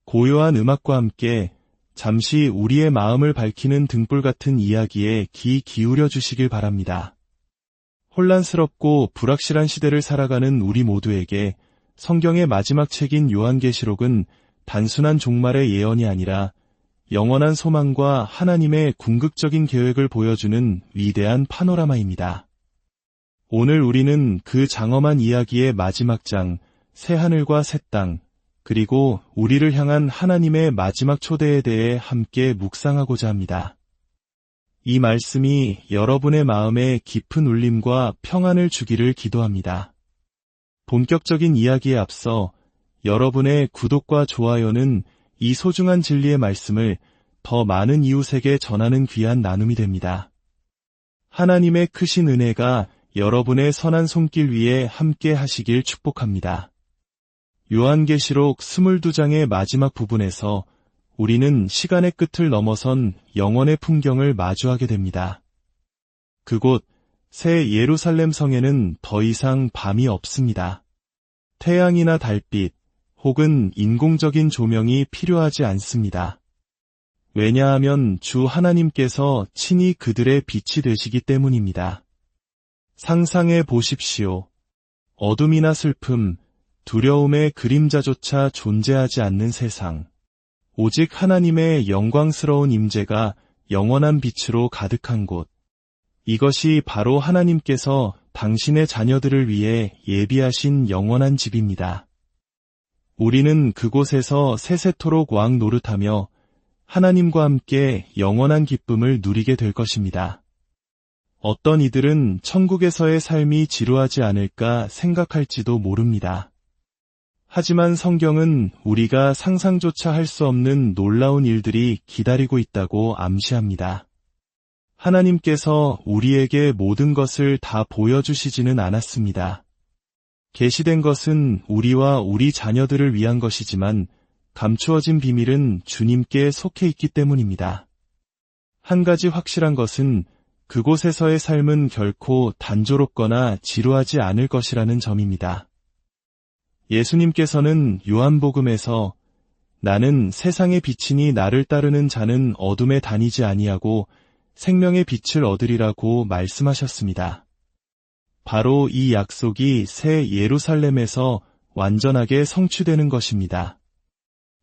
고요한 음악과 함께 잠시 우리의 마음을 밝히는 등불 같은 이야기에 귀 기울여 주시길 바랍니다. 혼란스럽고 불확실한 시대를 살아가는 우리 모두에게 성경의 마지막 책인 요한계시록은 단순한 종말의 예언이 아니라 영원한 소망과 하나님의 궁극적인 계획을 보여주는 위대한 파노라마입니다. 오늘 우리는 그 장엄한 이야기의 마지막 장, 새하늘과 새 땅, 그리고 우리를 향한 하나님의 마지막 초대에 대해 함께 묵상하고자 합니다. 이 말씀이 여러분의 마음에 깊은 울림과 평안을 주기를 기도합니다. 본격적인 이야기에 앞서 여러분의 구독과 좋아요는 이 소중한 진리의 말씀을 더 많은 이웃에게 전하는 귀한 나눔이 됩니다. 하나님의 크신 은혜가 여러분의 선한 손길 위에 함께 하시길 축복합니다. 요한계시록 22장의 마지막 부분에서 우리는 시간의 끝을 넘어선 영원의 풍경을 마주하게 됩니다. 그곳 새 예루살렘 성에는 더 이상 밤이 없습니다. 태양이나 달빛 혹은 인공적인 조명이 필요하지 않습니다. 왜냐하면 주 하나님께서 친히 그들의 빛이 되시기 때문입니다. 상상해 보십시오. 어둠이나 슬픔, 두려움의 그림자조차 존재하지 않는 세상. 오직 하나님의 영광스러운 임재가 영원한 빛으로 가득한 곳. 이것이 바로 하나님께서 당신의 자녀들을 위해 예비하신 영원한 집입니다. 우리는 그곳에서 세세토록 왕 노릇하며 하나님과 함께 영원한 기쁨을 누리게 될 것입니다. 어떤 이들은 천국에서의 삶이 지루하지 않을까 생각할지도 모릅니다. 하지만 성경은 우리가 상상조차 할 수 없는 놀라운 일들이 기다리고 있다고 암시합니다. 하나님께서 우리에게 모든 것을 다 보여주시지는 않았습니다. 계시된 것은 우리와 우리 자녀들을 위한 것이지만 감추어진 비밀은 주님께 속해 있기 때문입니다. 한 가지 확실한 것은 그곳에서의 삶은 결코 단조롭거나 지루하지 않을 것이라는 점입니다. 예수님께서는 요한복음에서 나는 세상의 빛이니 나를 따르는 자는 어둠에 다니지 아니하고 생명의 빛을 얻으리라고 말씀하셨습니다. 바로 이 약속이 새 예루살렘에서 완전하게 성취되는 것입니다.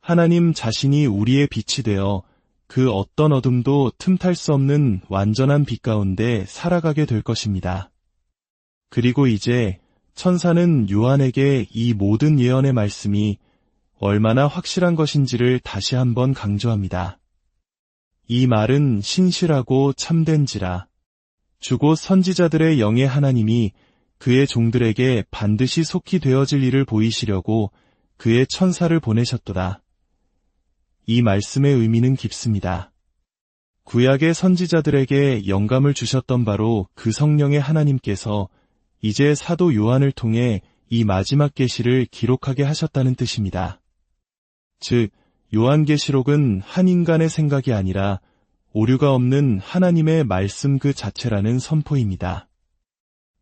하나님 자신이 우리의 빛이 되어 그 어떤 어둠도 틈탈 수 없는 완전한 빛 가운데 살아가게 될 것입니다. 그리고 이제 천사는 요한에게 이 모든 예언의 말씀이 얼마나 확실한 것인지를 다시 한번 강조합니다. 이 말은 신실하고 참된지라. 주곧 선지자들의 영의 하나님이 그의 종들에게 반드시 속히 되어질 일을 보이시려고 그의 천사를 보내셨도다. 이 말씀의 의미는 깊습니다. 구약의 선지자들에게 영감을 주셨던 바로 그 성령의 하나님께서 이제 사도 요한을 통해 이 마지막 계시를 기록하게 하셨다는 뜻입니다. 즉, 요한계시록은 한 인간의 생각이 아니라 오류가 없는 하나님의 말씀 그 자체라는 선포입니다.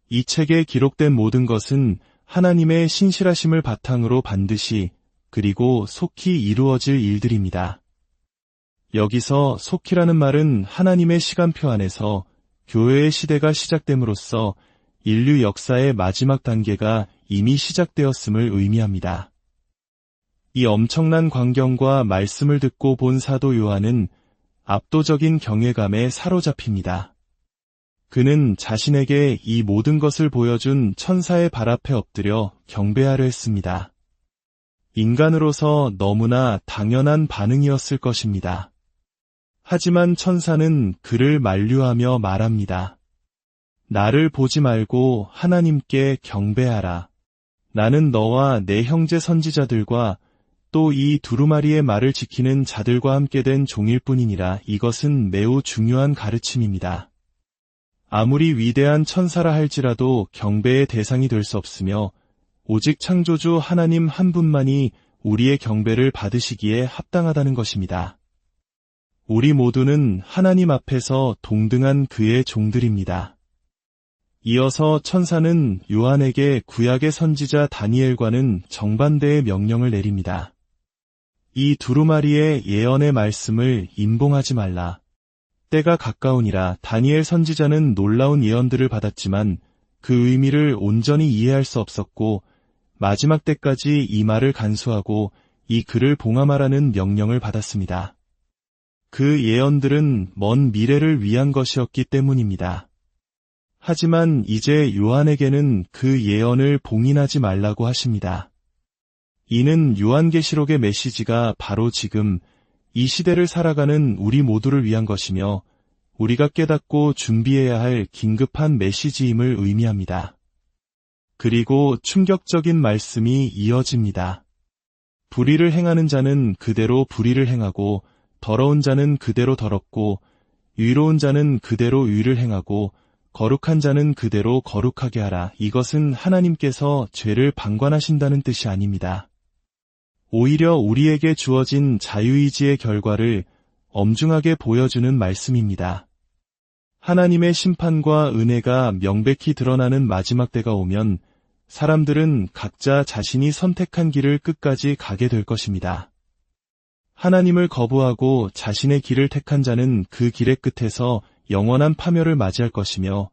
이 책에 기록된 모든 것은 하나님의 신실하심을 바탕으로 반드시 그리고 속히 이루어질 일들입니다. 여기서 속히라는 말은 하나님의 시간표 안에서 교회의 시대가 시작됨으로써 인류 역사의 마지막 단계가 이미 시작되었음을 의미합니다. 이 엄청난 광경과 말씀을 듣고 본 사도 요한은 압도적인 경외감에 사로잡힙니다. 그는 자신에게 이 모든 것을 보여준 천사의 발 앞에 엎드려 경배하려 했습니다. 인간으로서 너무나 당연한 반응이었을 것입니다. 하지만 천사는 그를 만류하며 말합니다. 나를 보지 말고 하나님께 경배하라. 나는 너와 내 형제 선지자들과 또 이 두루마리의 말을 지키는 자들과 함께 된 종일 뿐이니라. 이것은 매우 중요한 가르침입니다. 아무리 위대한 천사라 할지라도 경배의 대상이 될 수 없으며 오직 창조주 하나님 한 분만이 우리의 경배를 받으시기에 합당하다는 것입니다. 우리 모두는 하나님 앞에서 동등한 그의 종들입니다. 이어서 천사는 요한에게 구약의 선지자 다니엘과는 정반대의 명령을 내립니다. 이 두루마리의 예언의 말씀을 임봉하지 말라. 때가 가까우니라. 다니엘 선지자는 놀라운 예언들을 받았지만 그 의미를 온전히 이해할 수 없었고 마지막 때까지 이 말을 간수하고 이 글을 봉함하라는 명령을 받았습니다. 그 예언들은 먼 미래를 위한 것이었기 때문입니다. 하지만 이제 요한에게는 그 예언을 봉인하지 말라고 하십니다. 이는 요한계시록의 메시지가 바로 지금 이 시대를 살아가는 우리 모두를 위한 것이며 우리가 깨닫고 준비해야 할 긴급한 메시지임을 의미합니다. 그리고 충격적인 말씀이 이어집니다. 불의를 행하는 자는 그대로 불의를 행하고 더러운 자는 그대로 더럽고 의로운 자는 그대로 의를 행하고 거룩한 자는 그대로 거룩하게 하라. 이것은 하나님께서 죄를 방관하신다는 뜻이 아닙니다. 오히려 우리에게 주어진 자유의지의 결과를 엄중하게 보여주는 말씀입니다. 하나님의 심판과 은혜가 명백히 드러나는 마지막 때가 오면 사람들은 각자 자신이 선택한 길을 끝까지 가게 될 것입니다. 하나님을 거부하고 자신의 길을 택한 자는 그 길의 끝에서 영원한 파멸을 맞이할 것이며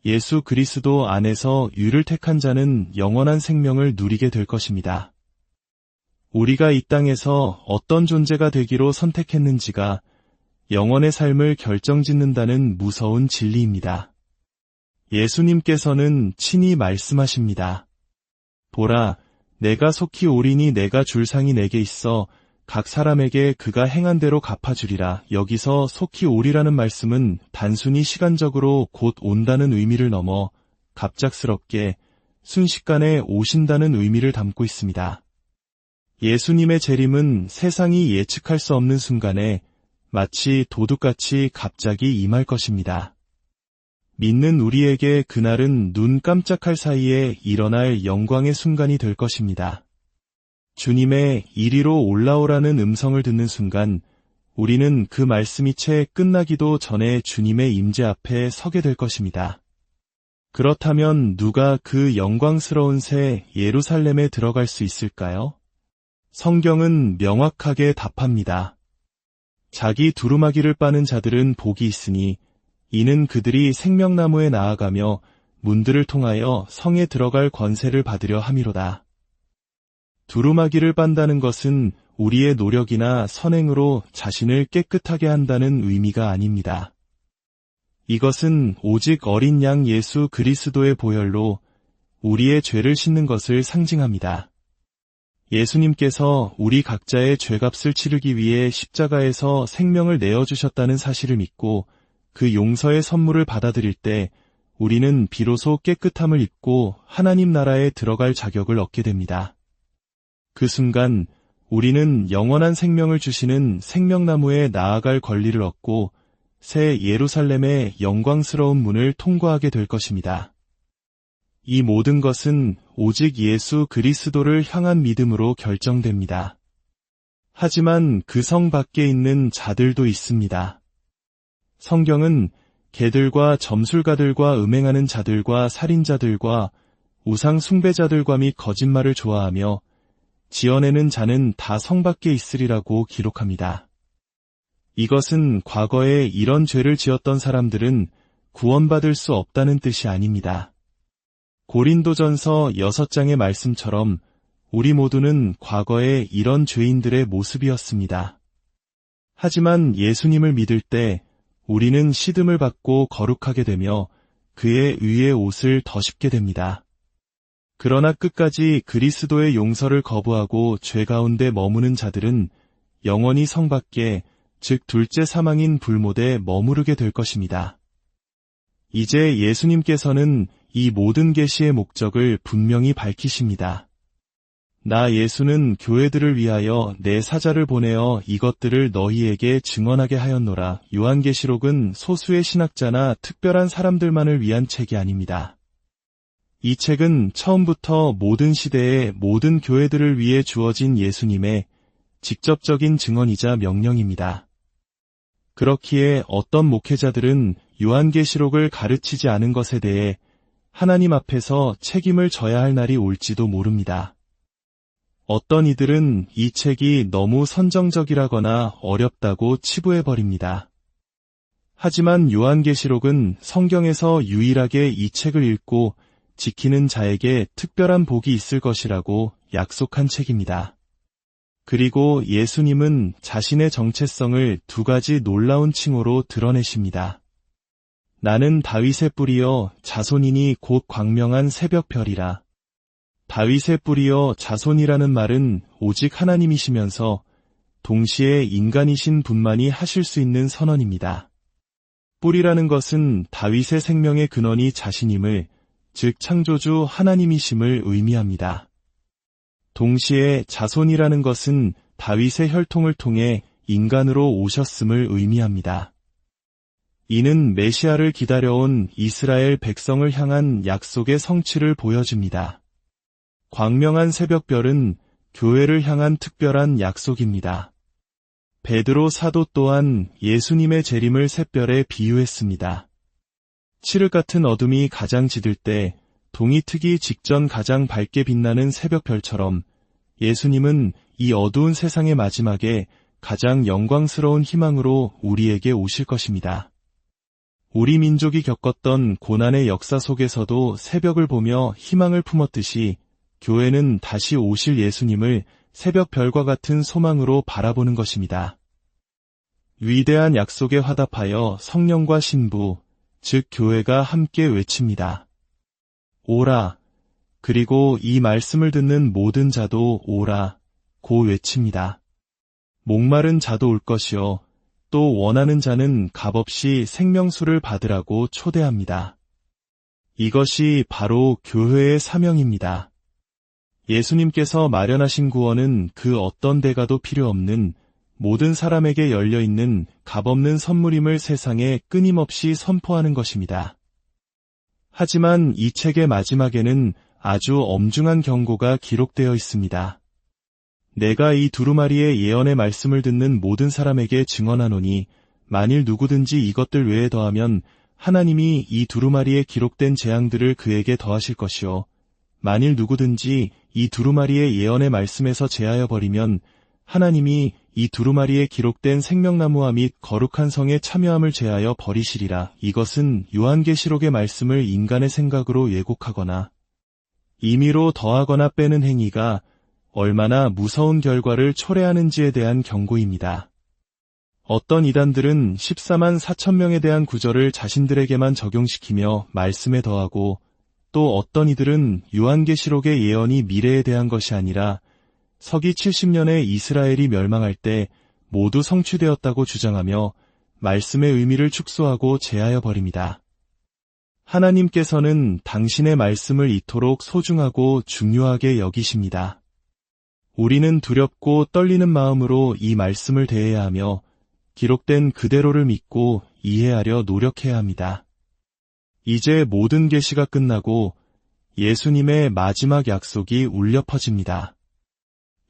예수 그리스도 안에서 유를 택한 자는 영원한 생명을 누리게 될 것입니다. 우리가 이 땅에서 어떤 존재가 되기로 선택했는지가 영원의 삶을 결정짓는다는 무서운 진리입니다. 예수님께서는 친히 말씀하십니다. 보라, 내가 속히 오리니 내가 줄 상이 내게 있어 각 사람에게 그가 행한 대로 갚아주리라. 여기서 속히 오리라는 말씀은 단순히 시간적으로 곧 온다는 의미를 넘어 갑작스럽게 순식간에 오신다는 의미를 담고 있습니다. 예수님의 재림은 세상이 예측할 수 없는 순간에 마치 도둑같이 갑자기 임할 것입니다. 믿는 우리에게 그날은 눈 깜짝할 사이에 일어날 영광의 순간이 될 것입니다. 주님의 이리로 올라오라는 음성을 듣는 순간 우리는 그 말씀이 채 끝나기도 전에 주님의 임재 앞에 서게 될 것입니다. 그렇다면 누가 그 영광스러운 새 예루살렘에 들어갈 수 있을까요? 성경은 명확하게 답합니다. 자기 두루마기를 빠는 자들은 복이 있으니 이는 그들이 생명나무에 나아가며 문들을 통하여 성에 들어갈 권세를 받으려 함이로다. 두루마기를 빤다는 것은 우리의 노력이나 선행으로 자신을 깨끗하게 한다는 의미가 아닙니다. 이것은 오직 어린 양 예수 그리스도의 보혈로 우리의 죄를 씻는 것을 상징합니다. 예수님께서 우리 각자의 죄값을 치르기 위해 십자가에서 생명을 내어주셨다는 사실을 믿고 그 용서의 선물을 받아들일 때 우리는 비로소 깨끗함을 입고 하나님 나라에 들어갈 자격을 얻게 됩니다. 그 순간 우리는 영원한 생명을 주시는 생명나무에 나아갈 권리를 얻고 새 예루살렘의 영광스러운 문을 통과하게 될 것입니다. 이 모든 것은 오직 예수 그리스도를 향한 믿음으로 결정됩니다. 하지만 그 성 밖에 있는 자들도 있습니다. 성경은 개들과 점술가들과 음행하는 자들과 살인자들과 우상 숭배자들과 및 거짓말을 좋아하며 지어내는 자는 다 성 밖에 있으리라고 기록합니다. 이것은 과거에 이런 죄를 지었던 사람들은 구원받을 수 없다는 뜻이 아닙니다. 고린도전서 6장의 말씀처럼 우리 모두는 과거에 이런 죄인들의 모습이었습니다. 하지만 예수님을 믿을 때 우리는 시듬을 받고 거룩하게 되며 그의 의의 옷을 덧입게 됩니다. 그러나 끝까지 그리스도의 용서를 거부하고 죄 가운데 머무는 자들은 영원히 성 밖에, 즉 둘째 사망인 불못에 머무르게 될 것입니다. 이제 예수님께서는 이 모든 계시의 목적을 분명히 밝히십니다. 나 예수는 교회들을 위하여 내 사자를 보내어 이것들을 너희에게 증언하게 하였노라. 요한계시록은 소수의 신학자나 특별한 사람들만을 위한 책이 아닙니다. 이 책은 처음부터 모든 시대의 모든 교회들을 위해 주어진 예수님의 직접적인 증언이자 명령입니다. 그렇기에 어떤 목회자들은 요한계시록을 가르치지 않은 것에 대해 하나님 앞에서 책임을 져야 할 날이 올지도 모릅니다. 어떤 이들은 이 책이 너무 선정적이라거나 어렵다고 치부해버립니다. 하지만 요한계시록은 성경에서 유일하게 이 책을 읽고 지키는 자에게 특별한 복이 있을 것이라고 약속한 책입니다. 그리고 예수님은 자신의 정체성을 두 가지 놀라운 칭호로 드러내십니다. 나는 다윗의 뿌리여 자손이니 곧 광명한 새벽별이라. 다윗의 뿌리여 자손이라는 말은 오직 하나님이시면서 동시에 인간이신 분만이 하실 수 있는 선언입니다. 뿌리라는 것은 다윗의 생명의 근원이 자신임을, 즉 창조주 하나님이심을 의미합니다. 동시에 자손이라는 것은 다윗의 혈통을 통해 인간으로 오셨음을 의미합니다. 이는 메시아를 기다려온 이스라엘 백성을 향한 약속의 성취를 보여줍니다. 광명한 새벽별은 교회를 향한 특별한 약속입니다. 베드로 사도 또한 예수님의 재림을 샛별에 비유했습니다. 칠흑 같은 어둠이 가장 짙을 때 동이 트기 직전 가장 밝게 빛나는 새벽별처럼 예수님은 이 어두운 세상의 마지막에 가장 영광스러운 희망으로 우리에게 오실 것입니다. 우리 민족이 겪었던 고난의 역사 속에서도 새벽을 보며 희망을 품었듯이 교회는 다시 오실 예수님을 새벽별과 같은 소망으로 바라보는 것입니다. 위대한 약속에 화답하여 성령과 신부, 즉 교회가 함께 외칩니다. 오라. 그리고 이 말씀을 듣는 모든 자도 오라. 고 외칩니다. 목마른 자도 올 것이요. 또 원하는 자는 값없이 생명수를 받으라고 초대합니다. 이것이 바로 교회의 사명입니다. 예수님께서 마련하신 구원은 그 어떤 대가도 필요 없는 모든 사람에게 열려있는 값없는 선물임을 세상에 끊임없이 선포하는 것입니다. 하지만 이 책의 마지막에는 아주 엄중한 경고가 기록되어 있습니다. 내가 이 두루마리의 예언의 말씀을 듣는 모든 사람에게 증언하노니 만일 누구든지 이것들 외에 더하면 하나님이 이 두루마리에 기록된 재앙들을 그에게 더하실 것이요. 만일 누구든지 이 두루마리의 예언의 말씀에서 제하여 버리면 하나님이 이 두루마리에 기록된 생명나무와 및 거룩한 성의 참여함을 제하여 버리시리라. 이것은 요한계시록의 말씀을 인간의 생각으로 왜곡하거나 임의로 더하거나 빼는 행위가 얼마나 무서운 결과를 초래하는지에 대한 경고입니다. 어떤 이단들은 14만 4천 명에 대한 구절을 자신들에게만 적용시키며 말씀에 더하고 또 어떤 이들은 요한계시록의 예언이 미래에 대한 것이 아니라 서기 70년에 이스라엘이 멸망할 때 모두 성취되었다고 주장하며 말씀의 의미를 축소하고 제하여 버립니다. 하나님께서는 당신의 말씀을 이토록 소중하고 중요하게 여기십니다. 우리는 두렵고 떨리는 마음으로 이 말씀을 대해야 하며 기록된 그대로를 믿고 이해하려 노력해야 합니다. 이제 모든 계시가 끝나고 예수님의 마지막 약속이 울려 퍼집니다.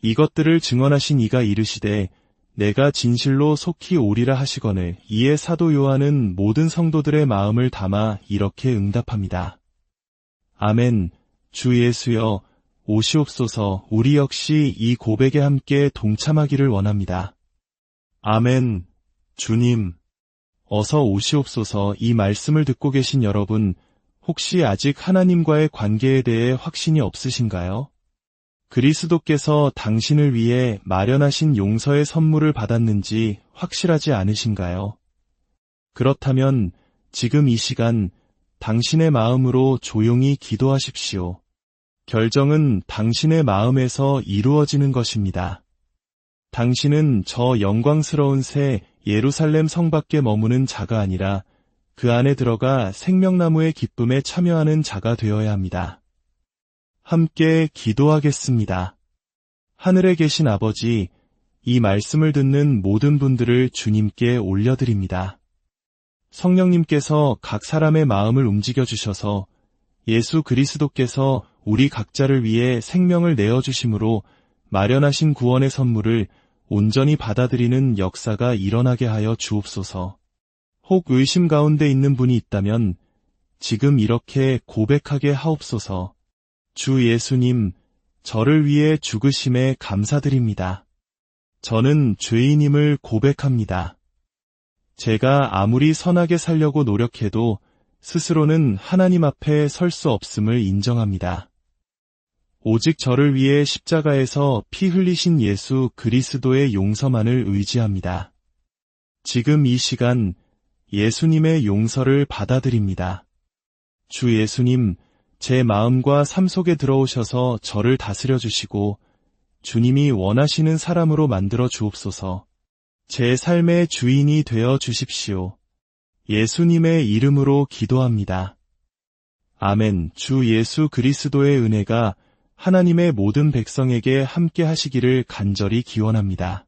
이것들을 증언하신 이가 이르시되 내가 진실로 속히 오리라 하시거늘 이에 사도 요한은 모든 성도들의 마음을 담아 이렇게 응답합니다. 아멘. 주 예수여 오시옵소서. 우리 역시 이 고백에 함께 동참하기를 원합니다. 아멘. 주님 어서 오시옵소서. 이 말씀을 듣고 계신 여러분 혹시 아직 하나님과의 관계에 대해 확신이 없으신가요? 그리스도께서 당신을 위해 마련하신 용서의 선물을 받았는지 확실하지 않으신가요? 그렇다면 지금 이 시간 당신의 마음으로 조용히 기도하십시오. 결정은 당신의 마음에서 이루어지는 것입니다. 당신은 저 영광스러운 새 예루살렘 성 밖에 머무는 자가 아니라 그 안에 들어가 생명나무의 기쁨에 참여하는 자가 되어야 합니다. 함께 기도하겠습니다. 하늘에 계신 아버지, 이 말씀을 듣는 모든 분들을 주님께 올려드립니다. 성령님께서 각 사람의 마음을 움직여 주셔서 예수 그리스도께서 우리 각자를 위해 생명을 내어주심으로 마련하신 구원의 선물을 온전히 받아들이는 역사가 일어나게 하여 주옵소서. 혹 의심 가운데 있는 분이 있다면 지금 이렇게 고백하게 하옵소서. 주 예수님, 저를 위해 죽으심에 감사드립니다. 저는 죄인임을 고백합니다. 제가 아무리 선하게 살려고 노력해도 스스로는 하나님 앞에 설 수 없음을 인정합니다. 오직 저를 위해 십자가에서 피 흘리신 예수 그리스도의 용서만을 의지합니다. 지금 이 시간 예수님의 용서를 받아들입니다. 주 예수님, 제 마음과 삶 속에 들어오셔서 저를 다스려 주시고 주님이 원하시는 사람으로 만들어 주옵소서. 제 삶의 주인이 되어 주십시오. 예수님의 이름으로 기도합니다. 아멘. 주 예수 그리스도의 은혜가 하나님의 모든 백성에게 함께 하시기를 간절히 기원합니다.